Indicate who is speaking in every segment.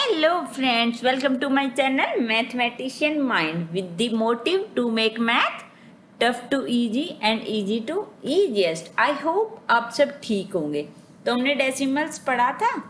Speaker 1: Hello friends, welcome to my channel Mathematician Mind with the motive to make math tough to easy and easy to easiest. I hope आप सब ठीक होंगे। तो हमने decimals पढ़ा था,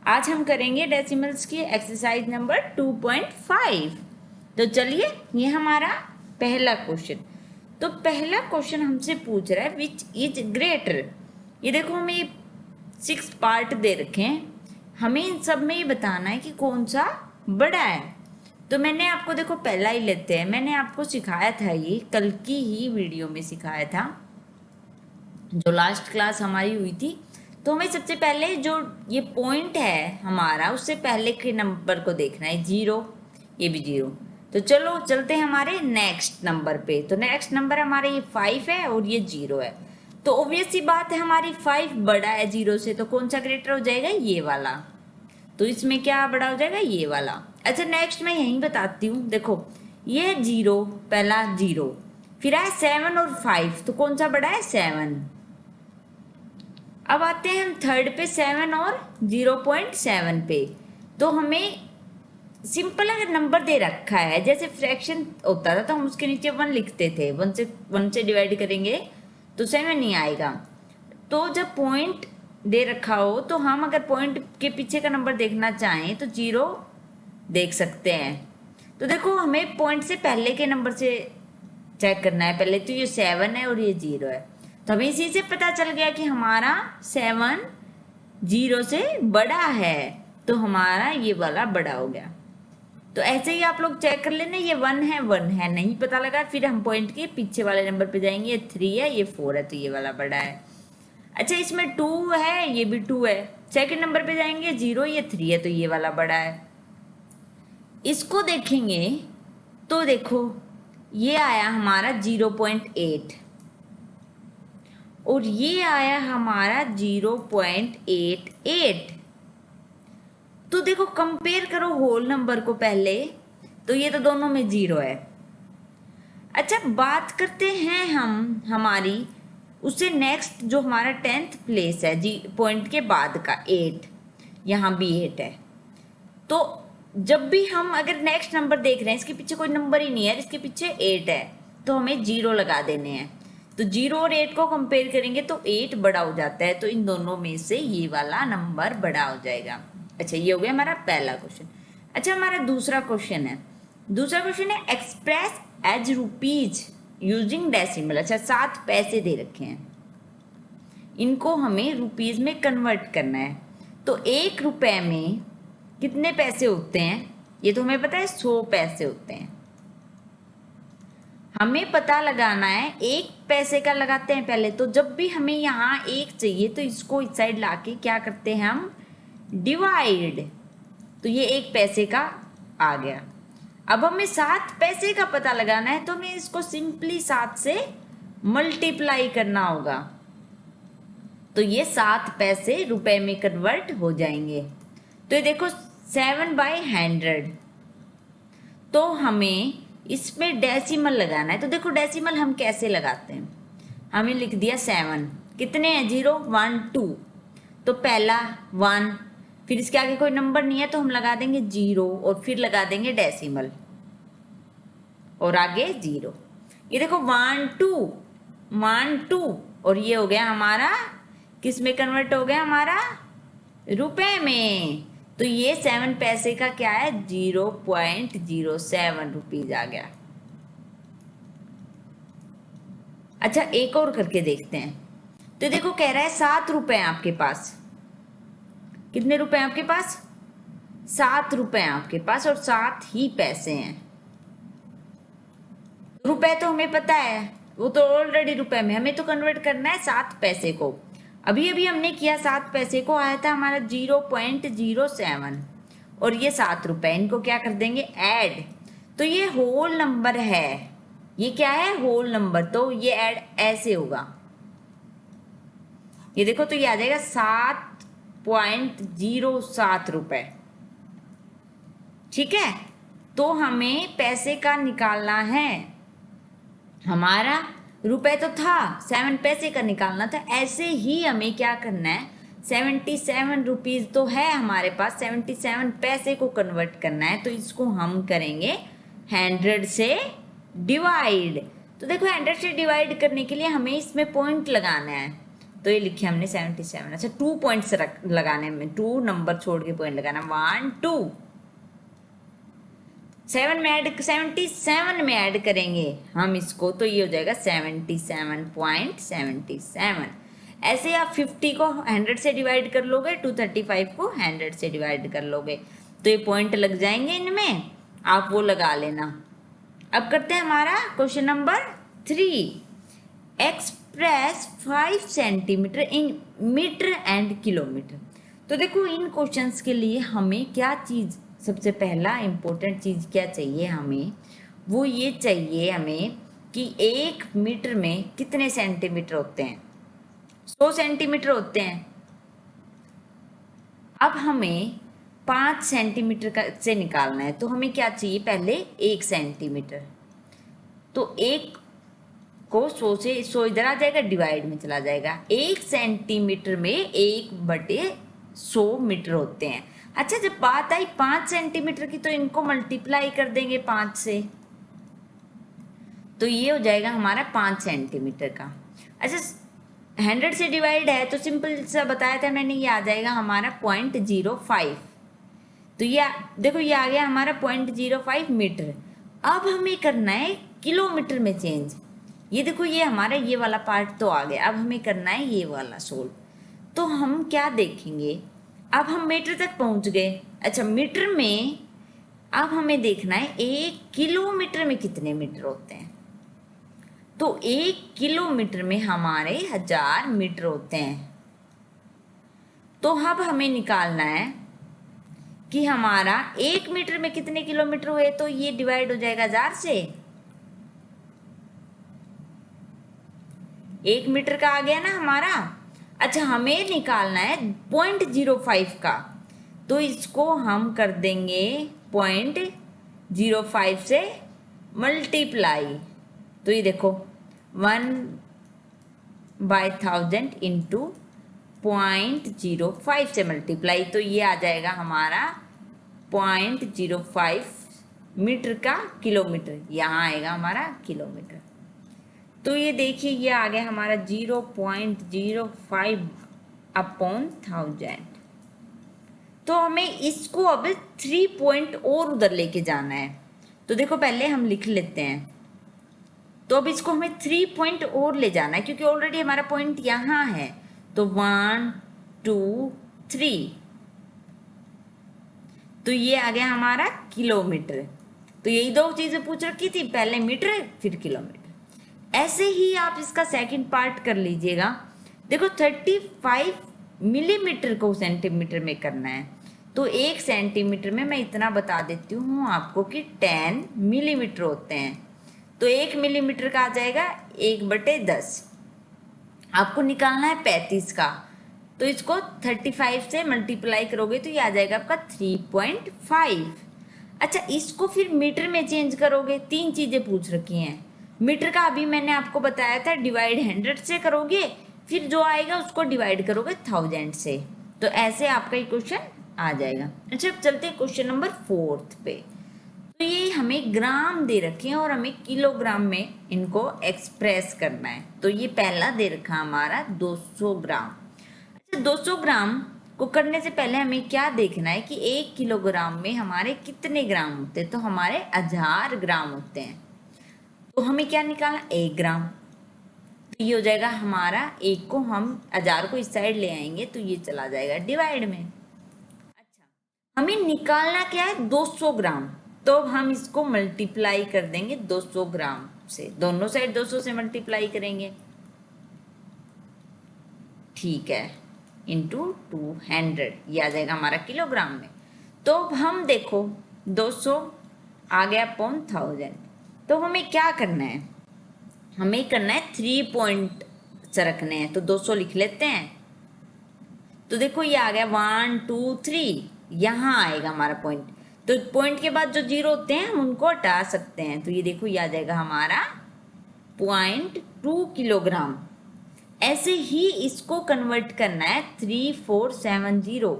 Speaker 1: आज हम करेंगे डेसिमल्स की एक्सरसाइज नंबर 2.5। तो चलिए, ये हमारा पहला क्वेश्चन। तो पहला क्वेश्चन हमसे पूछ रहा है विच इज ग्रेटर। ये देखो, हमें 6 पार्ट दे रखे हैं, हमें इन सब में ये बताना है कि कौन सा बड़ा है। तो मैंने आपको, देखो पहला ही लेते हैं, मैंने आपको सिखाया था, ये कल की ही वीडियो में सिखाया था जो लास्ट क्लास हमारी हुई थी। तो हमें सबसे पहले जो ये पॉइंट है हमारा, उससे पहले के नंबर को देखना है, 0, ये भी 0। तो चलो चलते हैं हमारे नेक्स्ट नंबर पे। तो नेक्स्ट नंबर हमारे ये 5 है और ये 0 है। तो ऑब्वियस सी बात है, हमारी 5 बड़ा है 0 से, तो कौन सा ग्रेटर हो जाएगा, ये वाला। तो इसमें क्या बड़ा हो जाएगा, ये वाला। अच्छा, नेक्स्ट मैं यहीं बताती हूँ। देखो, ये 0, पहला 0, फिर आया 7 और 5, तो कौन सा बड़ा है, 7। अब आते हैं हम थर्ड पे, 7 और 0.7 पे। तो हमें सिंपल अगर नंबर दे रखा है, जैसे फ्रैक्शन होता था तो हम उसके नीचे 1 लिखते थे, 1 से डिवाइड करेंगे तो 7 नहीं आएगा। तो जब पॉइंट दे रखा हो, तो हम अगर पॉइंट के पीछे का नंबर देखना चाहें तो 0 देख सकते हैं। तो देखो, हमें पॉइंट से पहले के नंबर से चेक करना है। पहले तो ये 7 है और ये 0 है, तो हमें इसी से पता चल गया कि हमारा 7 0 से बड़ा है, तो हमारा ये वाला बड़ा हो गया। तो ऐसे ही आप लोग चेक कर लेना, ये 1 है, नहीं पता लगा, फिर हम पॉइंट के पीछे वाले नंबर पे जाएंगे, ये 3 है, ये 4 है, तो ये वाला बड़ा है। अच्छा, इसमें 2 है, ये भी 2 है। सेकंड नंबर पे जाएंगे, 0, ये 3 है, तो ये वाला बड़ा है। इसको देखेंगे तो देखो, ये आया हमारा 0.8 और ये आया हमारा 0.88। तो देखो, कंपेयर करो होल नंबर को पहले, तो ये तो दोनों में 0 है। अच्छा, बात करते हैं हम हमारी उससे नेक्स्ट, जो हमारा 10th प्लेस है जी, पॉइंट के बाद का 8, यहाँ भी 8 है। तो जब भी हम अगर नेक्स्ट नंबर देख रहे हैं, इसके पीछे कोई नंबर ही नहीं है, इसके पीछे 8 है, तो हमें 0 लगा देने हैं। तो 0 और 8 को कंपेयर करेंगे तो 8 बड़ा हो जाता है, तो इन दोनों में से ये वाला नंबर बड़ा हो जाएगा। अच्छा, ये हो गया हमारा पहला क्वेश्चन। अच्छा, हमारा दूसरा क्वेश्चन है, express as rupees using decimal. अच्छा, 7 पैसे दे रखे हैं, इनको हमें रुपीज में कन्वर्ट करना है। तो 1 रुपए में कितने पैसे होते हैं, ये तो हमें पता है, 100 पैसे होते हैं। हमें पता लगाना है 1 पैसे का, लगाते हैं पहले। तो जब भी हमें यहाँ 1 चाहिए, तो इसको इस साइड लाके क्या करते हैं हम, डिवाइड। तो ये 1 पैसे का आ गया। अब हमें 7 पैसे का पता लगाना है, तो हमें इसको सिंपली 7 से मल्टीप्लाई करना होगा, तो ये 7 पैसे रुपए में कन्वर्ट हो जाएंगे। तो ये देखो, 7/100। तो हमें इसमें डेसिमल लगाना है। तो देखो, डेसिमल हम कैसे लगाते हैं, हमें लिख दिया 7, कितने हैं, 0 1 2, तो पहला 1, फिर इसके आगे कोई नंबर नहीं है तो हम लगा देंगे 0 और फिर लगा देंगे डेसिमल और आगे 0। ये देखो, 1 2 और ये हो गया हमारा, किस में कन्वर्ट हो गया, हमारा रुपए में। तो ये 7 पैसे का क्या है, 0.07 रुपीज आ गया। अच्छा, एक और करके देखते हैं। तो देखो, कह रहा है 7 रुपए आपके पास, कितने रुपए हैं आपके पास, 7 रुपए हैं आपके पास, और 7 ही पैसे हैं। रुपए तो हमें पता है, वो तो ऑलरेडी रुपए में, हमें तो कन्वर्ट करना है 7 पैसे को। अभी अभी हमने किया, 7 पैसे को आया था हमारा 0.07 और ये 7 रुपए, इनको क्या कर देंगे, ऐड। तो ये होल नंबर है, ये क्या है, होल नंबर, तो ये ऐड ऐसे होगा। ये देखो, तो ये आ जाएगा 7.07 रुपए। ठीक है, तो हमें पैसे का निकालना है, हमारा रुपए तो था, 7 पैसे का निकालना था। ऐसे ही हमें क्या करना है, 77 रुपीज़ तो है हमारे पास, 77 पैसे को कन्वर्ट करना है, तो इसको हम करेंगे 100 से डिवाइड। तो देखो 100 से डिवाइड करने के लिए हमें इसमें पॉइंट लगाना है, तो ये लिखे हमने 77। अच्छा 2 पॉइंट्स लगाने में, 2 नंबर छोड़ के पॉइंट लगाना, 1 2 77 में ऐड करेंगे हम इसको, तो ये हो जाएगा 77.77। ऐसे आप 50 को 100 से डिवाइड कर लोगे, 235 को 100 से डिवाइड कर लोगे, तो ये पॉइंट लग जाएंगे इनमें, आप वो लगा लेना। अब करते हैं हमारा question number 3। Express 5 centimetre in metre and kilometre. तो देखो इन क्वेश्चंस के लिए हमें क्या चीज़, सबसे पहला इम्पोर्टेंट चीज़ क्या चाहिए हमें, वो ये चाहिए हमें कि 1 मीटर में कितने सेंटीमीटर होते हैं। 100 सेंटीमीटर होते हैं। अब हमें 5 सेंटीमीटर का से निकालना है, तो हमें क्या चाहिए, पहले 1 सेंटीमीटर। तो 1 को 100 से 100 इधर आ जाएगा, डिवाइड में चला जाएगा। 1 सेंटीमीटर में 1/100 मीटर होते हैं। अच्छा जब बात आई 5 सेंटीमीटर की, तो इनको मल्टीप्लाई कर देंगे 5 से, तो ये हो जाएगा हमारा 5 सेंटीमीटर का। अच्छा 100 से डिवाइड है तो सिंपल सा बताया था मैंने, ये आ जाएगा हमारा 0.05। तो ये देखो ये आ गया हमारा 0.05 मीटर। अब हमें करना है किलोमीटर में चेंज। ये देखो ये हमारा ये वाला पार्ट तो आ गया, अब हमें करना है ये वाला सोल्व। तो हम क्या देखेंगे, अब हम मीटर तक पहुंच गए। अच्छा मीटर में अब हमें देखना है 1 किलोमीटर में कितने मीटर होते हैं। तो 1 किलोमीटर में हमारे 1000 मीटर होते हैं। तो अब हमें निकालना है कि हमारा 1 मीटर में कितने किलोमीटर हुए, तो ये डिवाइड हो जाएगा 1000 से। 1 मीटर का आ गया ना हमारा। अच्छा हमें निकालना है 0.05 का, तो इसको हम कर देंगे 0.05 से मल्टीप्लाई। तो ये देखो 1/1000 इंटू 0.05 से मल्टीप्लाई, तो ये आ जाएगा हमारा 0.05 मीटर का किलोमीटर, यहाँ आएगा हमारा किलोमीटर। तो ये देखिए ये आ गया हमारा 0.05 अपॉन 1000। तो हमें इसको अब 3 पॉइंट और उधर लेके जाना है। तो देखो पहले हम लिख लेते हैं, तो अब इसको हमें 3 पॉइंट और ले जाना है, क्योंकि ऑलरेडी हमारा पॉइंट यहाँ है। तो 1 2 3, तो ये आ गया हमारा किलोमीटर। तो यही 2 चीजें पूछ रखी थी, पहले मीटर फिर किलोमीटर। ऐसे ही आप इसका सेकंड पार्ट कर लीजिएगा। देखो 35 मिलीमीटर को सेंटीमीटर में करना है, तो 1 सेंटीमीटर में मैं इतना बता देती हूँ आपको कि 10 मिलीमीटर होते हैं। तो 1 मिलीमीटर का आ जाएगा 1/10। आपको निकालना है 35 का, तो इसको 35 से मल्टीप्लाई करोगे तो ये आ जाएगा आपका 3.5। अच्छा इसको फिर मीटर में चेंज करोगे, 3 चीज़ें पूछ रखी हैं। मीटर का अभी मैंने आपको बताया था डिवाइड 100 से करोगे, फिर जो आएगा उसको डिवाइड करोगे 1000 से। तो ऐसे आपका ये क्वेश्चन आ जाएगा। अच्छा अब चलते हैं क्वेश्चन नंबर 4 पे। तो ये हमें ग्राम दे रखे हैं और हमें किलोग्राम में इनको एक्सप्रेस करना है। तो ये पहला दे रखा हमारा 200 ग्राम। अच्छा 200 ग्राम को करने से पहले हमें क्या देखना है कि 1 किलोग्राम में हमारे कितने ग्राम होते हैं। तो हमारे 1000 ग्राम होते हैं। तो हमें क्या निकालना, 1 ग्राम। तो ये हो जाएगा हमारा, 1 को हम 1000 को इस साइड ले आएंगे तो ये चला जाएगा डिवाइड में। अच्छा हमें निकालना क्या है, 200 ग्राम। तो हम इसको मल्टीप्लाई कर देंगे 200 ग्राम से, दोनों साइड 200 से मल्टीप्लाई करेंगे, ठीक है, इंटू 200, ये आ जाएगा हमारा किलोग्राम में। तो हम देखो 200 आ गया अपॉन 1000। तो हमें क्या करना है, हमें करना है 3 पॉइंट रखने हैं। तो 200 लिख लेते हैं। तो देखो ये आ गया 1 2 3, यहाँ आएगा हमारा पॉइंट। तो पॉइंट के बाद जो 0 होते हैं हम उनको हटा सकते हैं। तो ये देखो ये आ जाएगा हमारा 0.2 किलोग्राम। ऐसे ही इसको कन्वर्ट करना है 3470,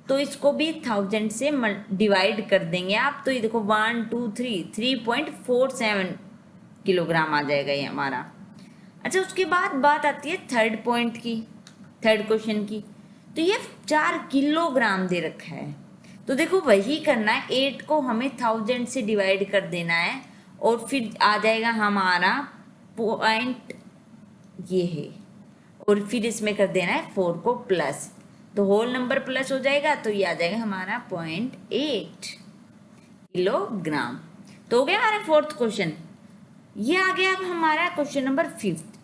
Speaker 1: तो इसको भी 1000 से डिवाइड कर देंगे आप, तो ये देखो 1 2 3 3.47 किलोग्राम आ जाएगा ये हमारा। अच्छा, उसके बाद बात आती है थर्ड पॉइंट की, थर्ड क्वेश्चन की। तो ये 4 किलोग्राम दे रखा है, तो देखो वही करना है, 8 को हमें 1000 से डिवाइड कर देना है और फिर आ जाएगा हमारा पॉइंट ये है, और फिर इसमें कर देना है 4 को प्लस, तो होल नंबर प्लस हो जाएगा, तो ये आ जाएगा हमारा 0.8 किलोग्राम। तो हो गया हमारा फोर्थ क्वेश्चन। ये आ गया अब हमारा question number 5th।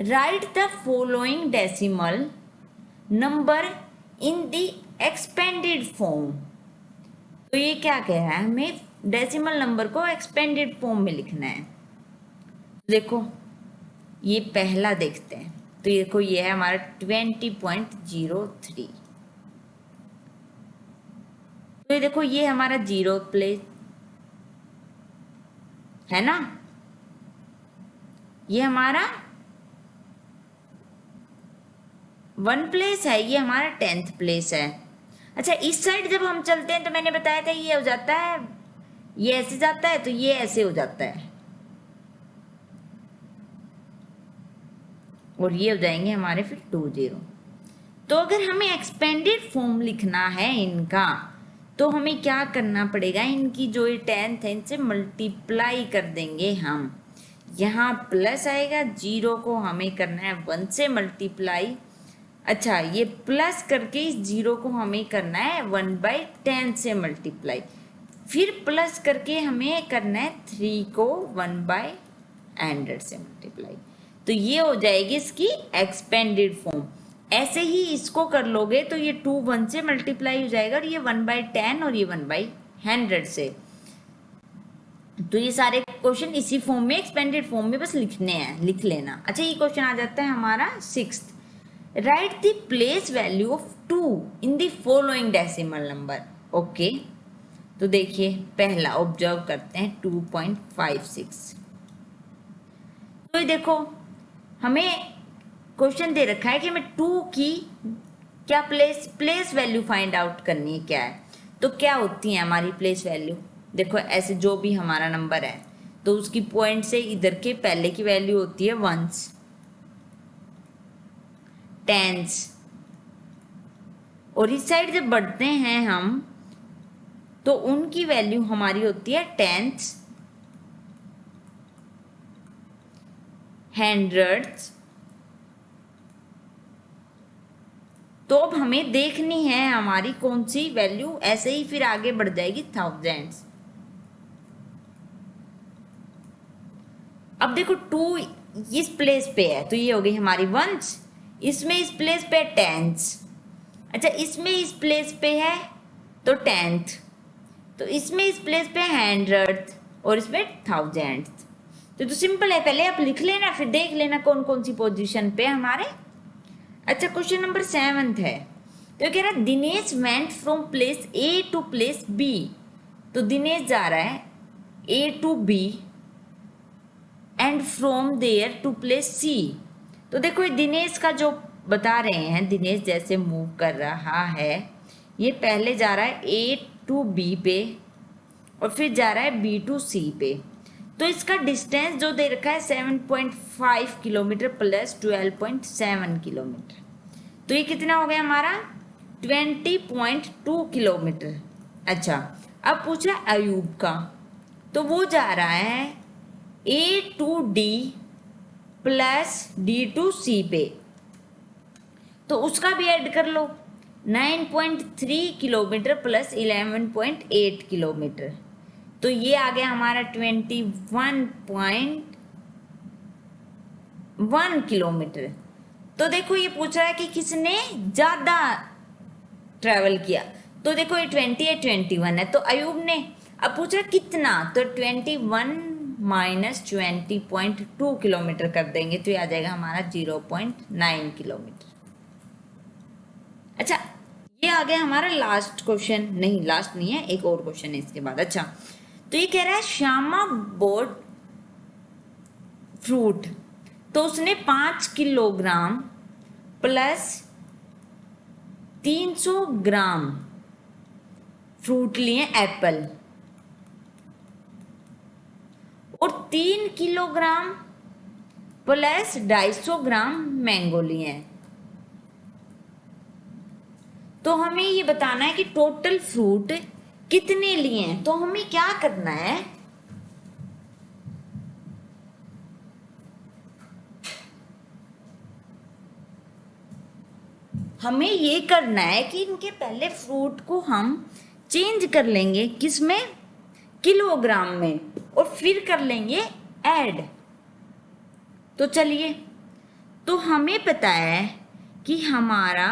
Speaker 1: Right the following decimal number in the expanded form. तो ये क्या कह रहा है, हमें डेसिमल नंबर को एक्सपेंडेड फॉर्म में लिखना है। देखो ये पहला देखते हैं, तो ये देखो ये है हमारा 20.03। तो ये देखो ये हमारा 0 प्लेस है ना, ये हमारा 1 प्लेस है, ये हमारा 10th प्लेस है। अच्छा, इस साइड जब हम चलते हैं तो मैंने बताया था ये हो जाता है, ये ऐसे जाता है, तो ये ऐसे हो जाता है, और ये हो जाएंगे हमारे फिर 20। तो अगर हमें एक्सपेंडेड फॉर्म लिखना है इनका, तो हमें क्या करना पड़ेगा, इनकी जो ये 10th है इनसे मल्टीप्लाई कर देंगे हम। यहाँ प्लस आएगा, 0 को हमें करना है 1 से मल्टीप्लाई। अच्छा, ये प्लस करके इस 0 को हमें करना है 1/10 से मल्टीप्लाई, फिर प्लस करके हमें करना है 3 को 1/100 से मल्टीप्लाई। तो ये हो जाएगी इसकी एक्सपेंडेड फॉर्म। ऐसे ही इसको कर लोगे तो ये 2 1 से मल्टीप्लाई हो जाएगा, और ये 1/10 और ये 1/100 से। तो ये सारे क्वेश्चन इसी फॉर्म में, एक्सपेंडेड फॉर्म में बस लिखने हैं, लिख लेना। अच्छा, ये क्वेश्चन आ जाता है हमारा 6th। Right the place value of 2 in the following decimal number. Okay, तो देखिए पहला ऑब्जर्व करते हैं 2.56। तो ये देखो हमें क्वेश्चन दे रखा है कि हमें 2 की क्या प्लेस वैल्यू फाइंड आउट करनी है, क्या है। तो क्या होती है हमारी प्लेस वैल्यू, देखो ऐसे जो भी हमारा नंबर है तो उसकी पॉइंट से इधर के पहले की वैल्यू होती है 1s, 10s, और इस साइड जब बढ़ते हैं हम तो उनकी वैल्यू हमारी होती है 10s, 100s। तो अब हमें देखनी है हमारी कौन सी वैल्यू, ऐसे ही फिर आगे बढ़ जाएगी 1000s। अब देखो 2 इस प्लेस पे है तो ये हो गई हमारी 1s, इसमें इस प्लेस पे 10s। अच्छा, इसमें इस प्लेस पे है तो 10th, तो इसमें इस प्लेस पे 100th और इसमें 1000th। तो सिंपल है, पहले आप लिख लेना फिर देख लेना कौन कौन सी पोजीशन पे हमारे। अच्छा, क्वेश्चन नंबर 7th है। तो कह रहा है Dinesh went from place A to place B. तो दिनेश जा रहा है A to B and from there to place C. तो देखो ये दिनेश का जो बता रहे हैं, दिनेश जैसे मूव कर रहा है, ये पहले जा रहा है ए टू बी पे और फिर जा रहा है बी टू सी पे। तो इसका डिस्टेंस जो दे रखा है 7.5 किलोमीटर प्लस 12.7 किलोमीटर। तो ये कितना हो गया हमारा 20.2 किलोमीटर। अच्छा, अब पूछ रहा है अयूब का, तो वो जा रहा है A to D plus D to C पे, तो उसका भी ऐड कर लो 9.3 किलोमीटर प्लस 11.8 किलोमीटर। तो ये आ गया हमारा 21.1 किलोमीटर। तो देखो ये पूछ रहा है कि किसने ज़्यादा ट्रैवल किया, तो देखो ये 20 है 21 है, तो अयूब ने। अब पूछ रहा है कितना, तो 21 माइनस 20.2 किलोमीटर कर देंगे तो ये आ जाएगा हमारा 0.9 किलोमीटर। अच्छा, ये आ गया हमारा लास्ट क्वेश्चन, नहीं लास्ट नहीं है, एक और क्वेश्चन है इसके बाद। अच्छा, तो ये कह रहा है श्यामा बोट फ्रूट तो उसने 5 किलोग्राम प्लस 300 ग्राम फ्रूट लिए एप्पल, और 3 किलोग्राम प्लस 250 ग्राम मैंगो लिए हैं। तो हमें ये बताना है कि टोटल फ्रूट कितने लिए हैं। तो हमें क्या करना है, हमें ये करना है कि इनके पहले फ्रूट को हम चेंज कर लेंगे किसमें, किलोग्राम में, और फिर कर लेंगे ऐड। तो चलिए, तो हमें पता है कि हमारा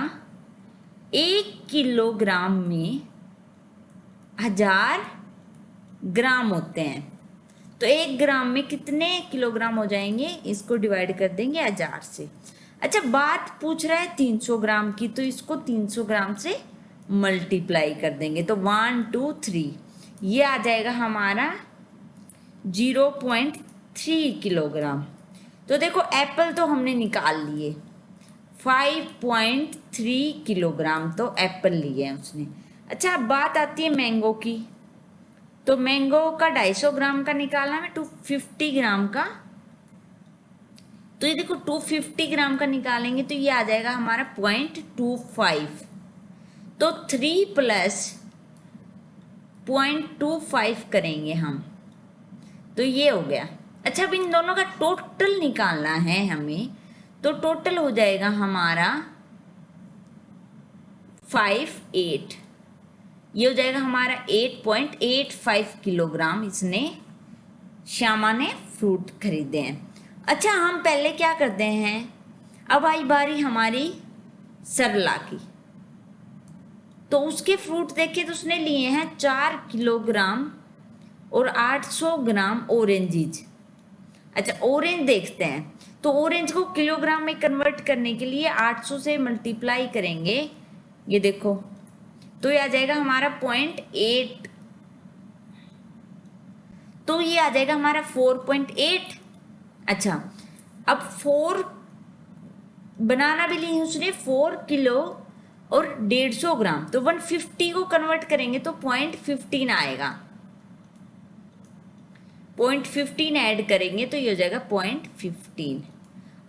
Speaker 1: 1 किलोग्राम में 1000 ग्राम होते हैं। तो 1 ग्राम में कितने किलोग्राम हो जाएंगे, इसको डिवाइड कर देंगे 1000 से। अच्छा, बात पूछ रहा है 300 ग्राम की, तो इसको 300 ग्राम से मल्टीप्लाई कर देंगे। तो 1 2 3 ये आ जाएगा हमारा 0.3 किलोग्राम। तो देखो एप्पल तो हमने निकाल लिए, 5.3 किलोग्राम तो एप्पल लिए हैं उसने। अच्छा, अब बात आती है मैंगो की। तो मैंगो का 250 ग्राम का निकालना है 250 ग्राम का। तो ये देखो 250 ग्राम का निकालेंगे तो ये आ जाएगा हमारा 0.25। तो 3 प्लस 0.25 करेंगे हम, तो ये हो गया। अच्छा, अब इन दोनों का टोटल निकालना है हमें, तो टोटल हो जाएगा हमारा 58। ये हो जाएगा हमारा 8.85 किलोग्राम इसने, श्यामा ने फ्रूट खरीदे हैं। अच्छा, हम पहले क्या करते हैं, अब आई बारी हमारी सरला की। तो उसके फ्रूट देखे तो उसने लिए हैं 4 किलोग्राम और 800 ग्राम ऑरेंजेज। अच्छा, ऑरेंज देखते हैं। तो ऑरेंज को किलोग्राम में कन्वर्ट करने के लिए 800 से मल्टीप्लाई करेंगे, ये देखो, तो ये आ जाएगा हमारा 0.8। तो ये आ जाएगा हमारा 4.8। अच्छा, अब 4 बनाना भी ली उसने 4 किलो और 150 ग्राम, तो 150 को कन्वर्ट करेंगे तो 0.15 आएगा। 0.15 ऐड करेंगे तो ये हो जाएगा 0.15।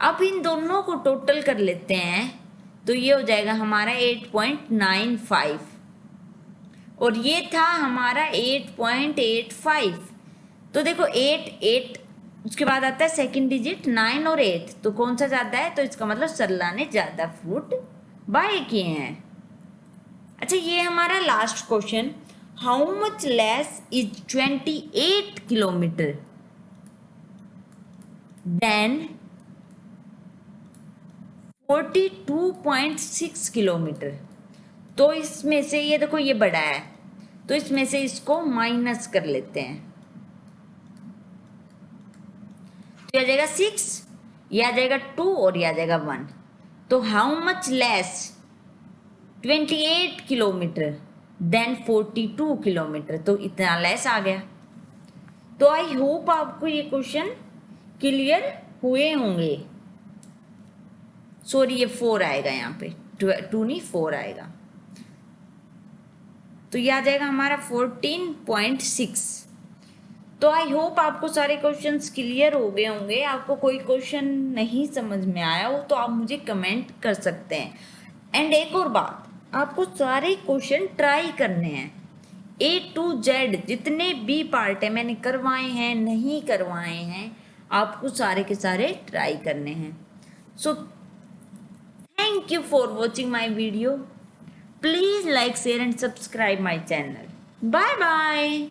Speaker 1: अब इन दोनों को टोटल कर लेते हैं तो ये हो जाएगा हमारा 8.95, और ये था हमारा 8.85। तो देखो 8 उसके बाद आता है सेकंड डिजिट 9 और 8, तो कौन सा ज्यादा है, तो इसका मतलब सरला ने ज्यादा फ्रूट बाय किए हैं। अच्छा, ये हमारा last question, how much less is 28 kilometre than 42.6 kilometre. तो इसमें से ये देखो ये बड़ा है, तो इसमें से इसको माइनस कर लेते हैं, तो ये आ जाएगा 6, ये आ जाएगा 2 और ये आ जाएगा 1। तो how much less 28 kilometre than 42 kilometre, तो इतना लेस आ गया। तो आई होप आपको ये क्वेश्चन क्लियर हुए होंगे। सॉरी, ये 4 आएगा यहाँ पे, 2 नहीं 4 आएगा। तो ये आ जाएगा हमारा 14.6। तो आई होप आपको सारे क्वेश्चंस क्लियर हो गए होंगे। आपको कोई क्वेश्चन नहीं समझ में आया हो तो आप मुझे कमेंट कर सकते हैं। एंड एक और बात, आपको सारे क्वेश्चन ट्राई करने हैं, A to Z जितने भी पार्ट है मैंने करवाए हैं नहीं करवाए हैं, आपको सारे के सारे ट्राई करने हैं। So thank you for watching my video. Please like share and subscribe my channel. Bye bye.